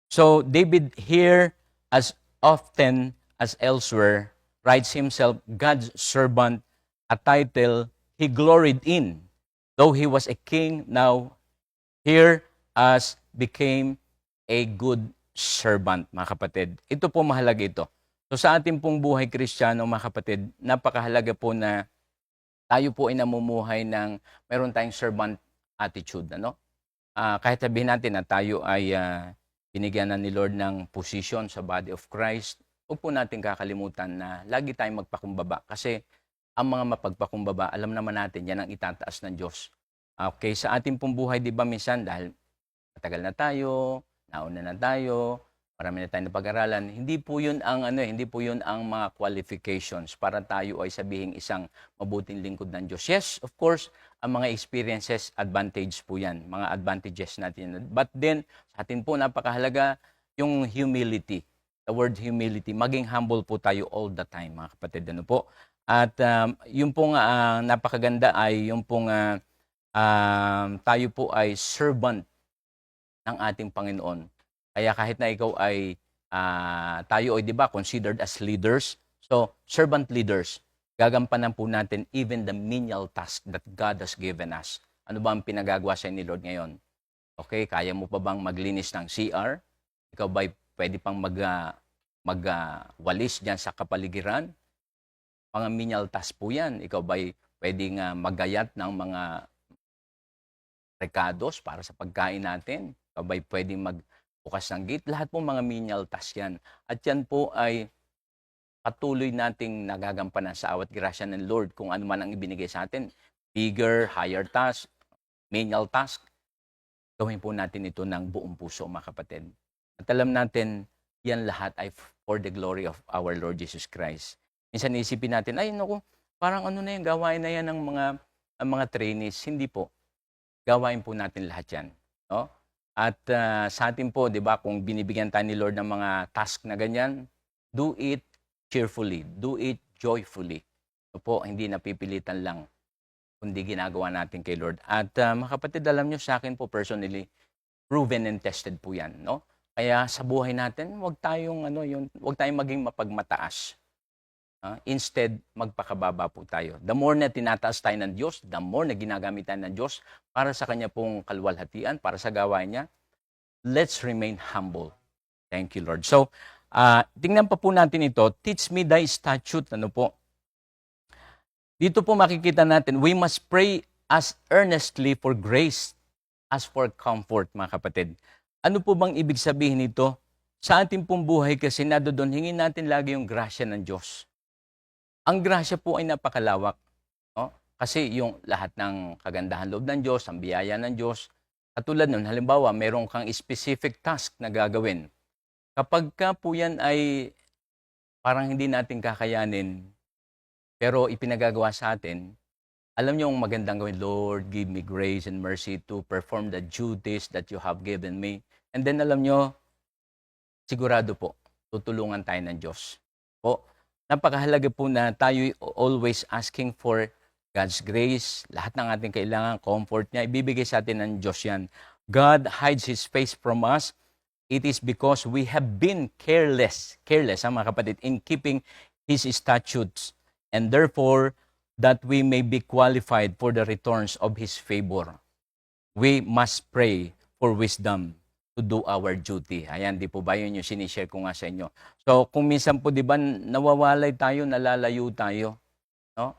So David here, as often as elsewhere, writes himself God's servant, a title he gloried in. Though he was a king, now here as became a good servant, mga kapatid. Ito po mahalaga ito. So sa ating pong buhay Kristiyano, mga kapatid, napakahalaga po na tayo po ay namumuhay ng meron tayong servant attitude. Ano? Kahit sabihin natin na tayo ay binigyan na ni Lord ng position sa body of Christ, huwag po natin kakalimutan na lagi tayong magpakumbaba. Kasi ang mga mapagpakumbaba, alam naman natin, yan ang itataas ng Diyos. Okay, sa ating pong buhay, di ba minsan, dahil matagal na tayo, nauna na tayo, marami na tayong napag-aralan, hindi po yun ang mga qualifications para tayo ay sabihing isang mabuting lingkod ng Diyos. Yes, of course, ang mga experiences, advantage po yan, mga advantages natin. But then, sa atin po napakahalaga yung humility. The word humility, maging humble po tayo all the time, mga kapatid. Ano po? At yung pong napakaganda ay yung pong tayo po ay servant ng ating Panginoon. Kaya kahit na ikaw ay tayo ay 'di ba considered as leaders, so servant leaders, gagampanan po natin even the menial task that God has given us. Ano ba ang pinagagawa sa ni Lord ngayon? Okay, kaya mo pa bang maglinis ng CR? Ikaw ba pwede pang magwalis diyan sa kapaligiran? Mga menial task po yan. Ikaw ba'y pwedeng maggayat ng mga recados para sa pagkain natin? Ikaw ba'y pwedeng magbukas ng gate? Lahat po mga menial task yan. At yan po ay patuloy nating nagagampanan sa awat grasya ng Lord kung ano man ang ibinigay sa atin. Bigger, higher task, menial task. Gawin po natin ito ng buong puso, mga kapatid. At alam natin, yan lahat ay for the glory of our Lord Jesus Christ. Minsan isipin natin, ay naku, parang ano na yung gawain na yan ng mga trainees. Hindi po. Gawain po natin lahat yan. No? At sa atin po, di ba, kung binibigyan tayo ni Lord ng mga task na ganyan, do it cheerfully. Do it joyfully. So po, hindi napipilitan lang, kundi ginagawa natin kay Lord. At mga kapatid, alam nyo sa akin po personally, proven and tested po yan. No? Kaya sa buhay natin, huwag tayong maging mapagmataas. Instead, magpakababa po tayo. The more na tinataas tayo ng Diyos, the more na ginagamit tayo ng Diyos para sa Kanya pong kalwalhatian, para sa gawain niya, let's remain humble. Thank you, Lord. So, tingnan pa po natin ito. Teach me thy statute. Ano po? Dito po makikita natin, we must pray as earnestly for grace as for comfort, mga kapatid. Ano po bang ibig sabihin nito? Sa ating pong buhay kasi doon, hingin natin lagi yung grasya ng Diyos. Ang grasya po ay napakalawak. No? Kasi yung lahat ng kagandahan loob ng Diyos, ang biyaya ng Diyos, katulad nun, halimbawa, meron kang specific task na gagawin. Kapag ka po yan ay parang hindi natin kakayanin, pero ipinagagawa sa atin, alam niyo yung magandang gawin, Lord, give me grace and mercy to perform the duties that you have given me. And then alam niyo, sigurado po, tutulungan tayo ng Diyos. Po, napakahalaga po na tayo always asking for God's grace, lahat ng ating kailangan, comfort niya, ibibigay sa atin ng Diyos yan. God hides His face from us. It is because we have been careless, mga kapatid, in keeping His statutes, and therefore, that we may be qualified for the returns of His favor. We must pray for wisdom to do our duty. Ayan, di po ba yun yung sinishare ko nga sa inyo? So, kung minsan po, di ba, nawawalay tayo, nalalayo tayo, no?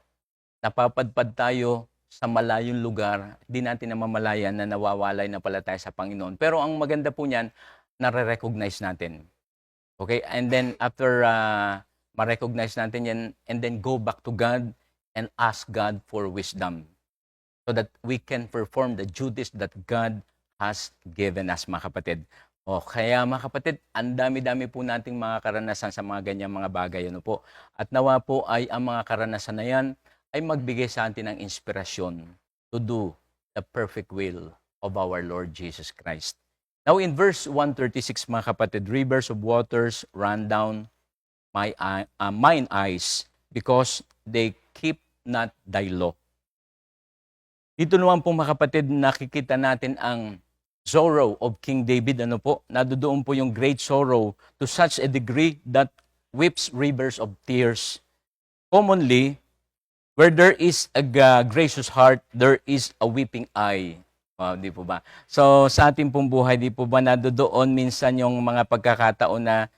Napapadpad tayo sa malayong lugar, di natin namamalayan na nawawalay na pala tayo sa Panginoon. Pero ang maganda po niyan, nare-recognize natin. Okay? And then, after ma-recognize natin yan, and then go back to God and ask God for wisdom so that we can perform the duties that God has given us, mga kapatid. O, kaya mga kapatid, ang dami-dami po nating mga karanasan sa mga ganyang mga bagay. Ano po? At nawa po ay ang mga karanasan na yan ay magbigay sa atin ng inspirasyon to do the perfect will of our Lord Jesus Christ. Now in verse 136, mga kapatid, rivers of waters run down mine eyes because they keep not thy law. Dito naman po mga kapatid, nakikita natin ang sorrow of King David. Ano po? Nadoon po yung great sorrow to such a degree that weeps rivers of tears. Commonly, where there is a gracious heart, there is a weeping eye. Wow, di po ba? So, sa ating pong buhay, di po ba nadoon minsan yung mga pagkakataon na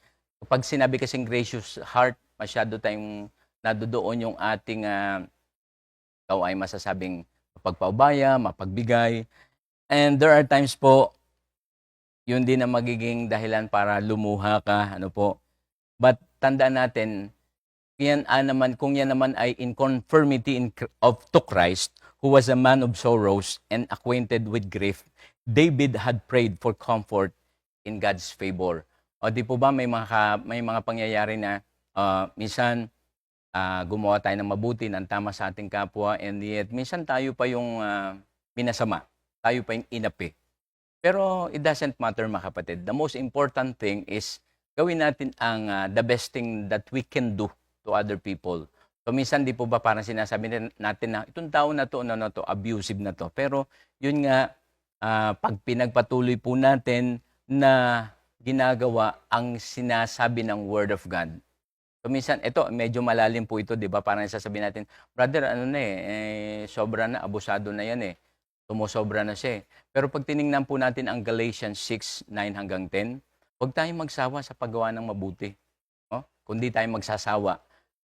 pag sinabi kasing gracious heart, masyado tayong nadoon yung ating ikaw ay masasabing mapagpaubaya, mapagbigay. And there are times po, yun din ang magiging dahilan para lumuha ka. Ano po? But tandaan natin, kung yan naman ay in conformity to Christ, who was a man of sorrows and acquainted with grief, David had prayed for comfort in God's favor. O di po ba may mga pangyayari na minsan gumawa tayo ng mabuti, ng tama sa ating kapwa, and yet minsan tayo pa yung minasama, tayo pa yung inapi. Pero it doesn't matter mga kapatid. The most important thing is gawin natin ang the best thing that we can do to other people. So minsan di po ba parang sinasabi natin na itong tao na to, abusive na to. Pero yun nga, pag pinagpatuloy po natin na ginagawa ang sinasabi ng Word of God. So minsan, ito, medyo malalim po ito, di ba? Parang sasabihin natin, brother, sobra na, abusado na yan Sumusobra na siya Pero pag tiningnan po natin ang Galatians 6:9-10, huwag tayong magsawa sa paggawa ng mabuti. Kundi tayo magsasawa.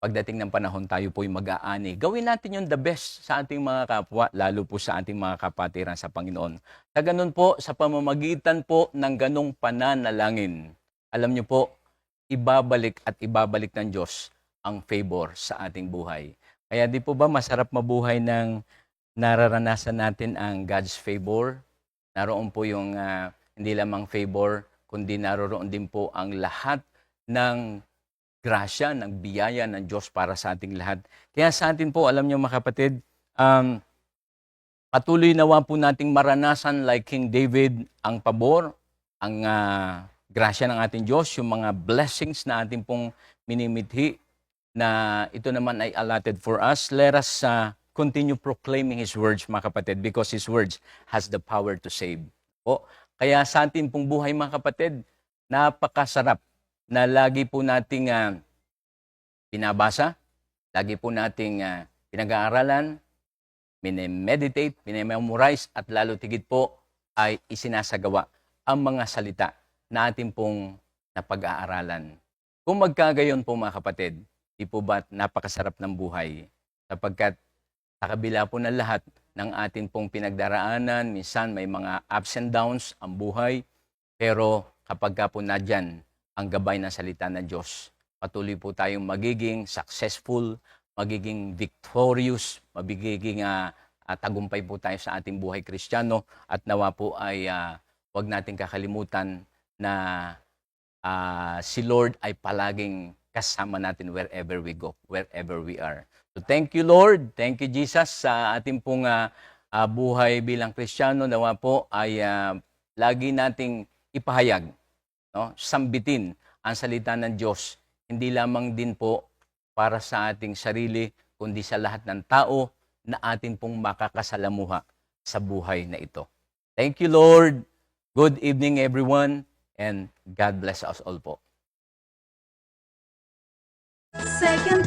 Pagdating ng panahon, tayo po'y mag-aani. Gawin natin yung the best sa ating mga kapwa, lalo po sa ating mga kapatiran sa Panginoon. Sa ganun po, sa pamamagitan po ng ganong pananalangin, alam niyo po, ibabalik ng Diyos ang favor sa ating buhay. Kaya di po ba masarap mabuhay ng nararanasan natin ang God's favor? Naroon po yung hindi lamang favor, kundi naroon din po ang lahat ng grasya, ng biyaya ng Diyos para sa ating lahat. Kaya sa atin po, alam niyo mga kapatid, patuloy nawa po nating maranasan like King David ang pabor, ang grasya ng ating Diyos, yung mga blessings na ating pong minimithi na ito naman ay allotted for us. Let us continue proclaiming His words mga kapatid because His words has the power to save. Kaya sa ating pong buhay mga kapatid, napakasarap na lagi po nating binabasa, lagi po nating pinag-aaralan, minemeditate, minememorize, at lalo tigit po ay isinasagawa ang mga salita na ating pong napag-aaralan. Kung magkagayon po mga kapatid, di po ba napakasarap ng buhay? Sapagkat sa kabila po ng lahat ng ating pong pinagdaraanan, minsan may mga ups and downs ang buhay, pero kapag ka po nadyan, ang gabay ng salita ng Diyos, patuloy po tayong magiging successful, magiging victorious, magiging tagumpay po tayo sa ating buhay Kristiyano, at nawa po ay huwag natin kakalimutan na si Lord ay palaging kasama natin wherever we go, wherever we are. So thank you Lord, thank you Jesus sa ating pong buhay bilang Kristiyano. Nawa po ay lagi nating ipahayag, sambitin ang salita ng Diyos, hindi lamang din po para sa ating sarili, kundi sa lahat ng tao na atin pong makakasalamuha sa buhay na ito. Thank you, Lord. Good evening, everyone, and God bless us all po. Second